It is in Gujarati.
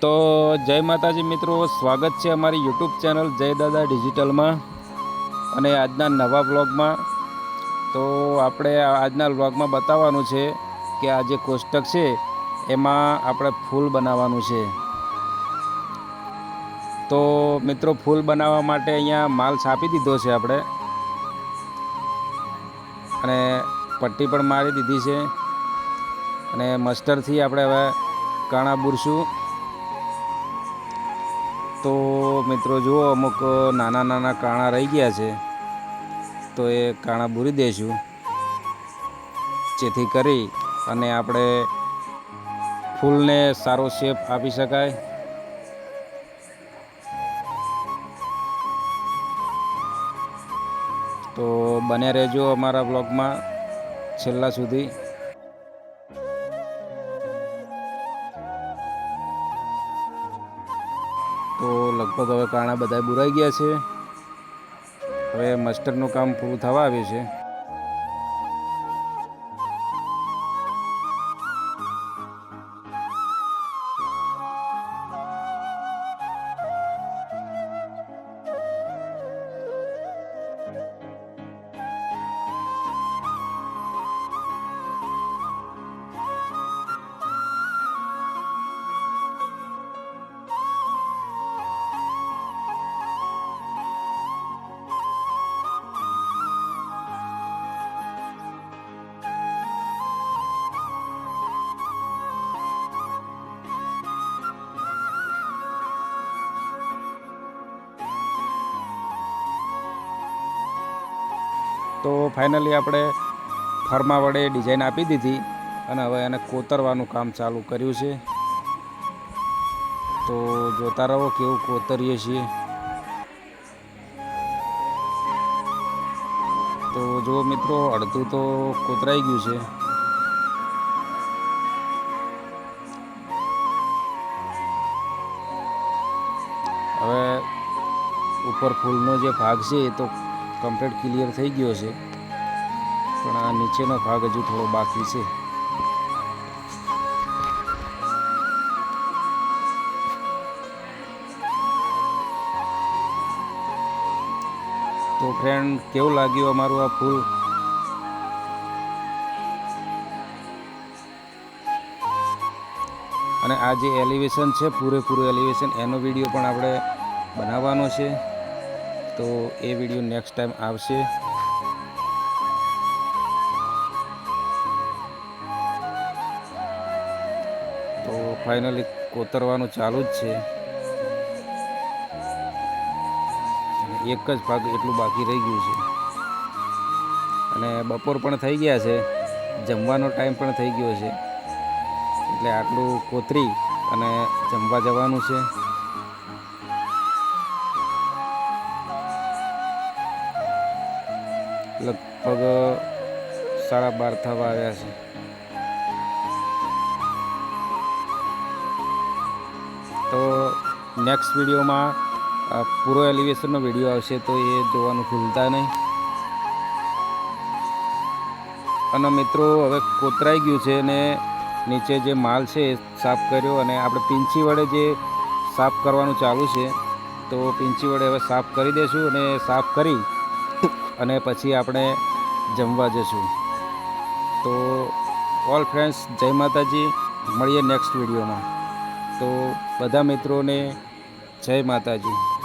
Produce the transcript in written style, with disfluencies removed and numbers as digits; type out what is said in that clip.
તો જય માતાજી મિત્રો, સ્વાગત છે અમારી યુટ્યુબ ચેનલ જય દાદા ડિજિટલમાં અને આજના નવા બ્લોગમાં. તો આપણે આજના બ્લોગમાં બતાવવાનું છે કે આ જે કોષ્ટક છે એમાં આપણે ફૂલ બનાવવાનું છે. તો મિત્રો ફૂલ બનાવવા માટે અહીંયા માલ છાપી દીધો છે આપણે, અને પટ્ટી પણ મારી દીધી છે, અને મસ્ટરથી આપણે હવે કાણા બુરશું. તો મિત્રો જુઓ, અમુક નાના નાના કાણા રહી ગયા છે, તો એ કાણા બૂરી દઈશું, જેથી કરી અને આપણે ફૂલને સારો શેપ આપી શકાય. તો બન્યા રહેજો અમારા બ્લોગમાં છેલ્લા સુધી. તો લગભગ હવે કાણા બધા બુરાઈ ગયા છે. હવે મસ્ટરનું કામ પૂરું થવા આવ્યું છે. તો ફાઇનલી આપણે ફરમા વડે ડિઝાઇન આપી દીધી અને હવે એને કોતરવાનું કામ ચાલુ કર્યું છે. તો જોતા રહો કેવું કોતરીએ છીએ. તો જો મિત્રો, અડધું તો કોતરાઈ ગયું છે. હવે ઉપર ફૂલનો જે ભાગ છે એ તો કમ્પ્લીટ ક્લિયર થઈ ગયો છે, પણ આ નીચેનો ભાગ હજુ થોડો બાકી છે. તો ફ્રેન્ડ, કેવું લાગ્યું અમારું આ ફૂલ? અને આ જે એલિવેશન છે, પૂરેપૂરું એલિવેશન, એનો વિડીયો પણ આપણે બનાવવાનો છે. તો એ વિડીયો નેક્સ્ટ ટાઈમ આવશે. તો ફાઇનલી કોતરવાનું ચાલુ જ છે. એક જ ભાગ એટલું બાકી રહી ગયું છે, અને બપોર પણ થઈ ગયા છે, જમવાનો ટાઈમ પણ થઈ ગયો છે, એટલે આટલું કોતરી અને જમવા જવાનું છે. લગભગ 12:30 થવા આવ્યા છે. તો નેક્સ્ટ વિડીયોમાં પૂરો એલિવેશનનો વિડીયો આવશે, તો એ જોવાનું ભૂલતા નહીં. અને મિત્રો, હવે કોતરાઈ ગયું છે અને નીચે જે માલ છે એ સાફ કર્યો, અને આપણે પીંછી વડે જે સાફ કરવાનું ચાલુ છે, તો પીંછી વડે હવે સાફ કરી દઈશું, અને સાફ કરી અને પછી આપણે જમવા જઈશું. તો ઓલ ફ્રેન્ડ્સ, જય માતાજી. મળીએ નેક્સ્ટ વિડીયોમાં. તો બધા મિત્રોને જય માતાજી.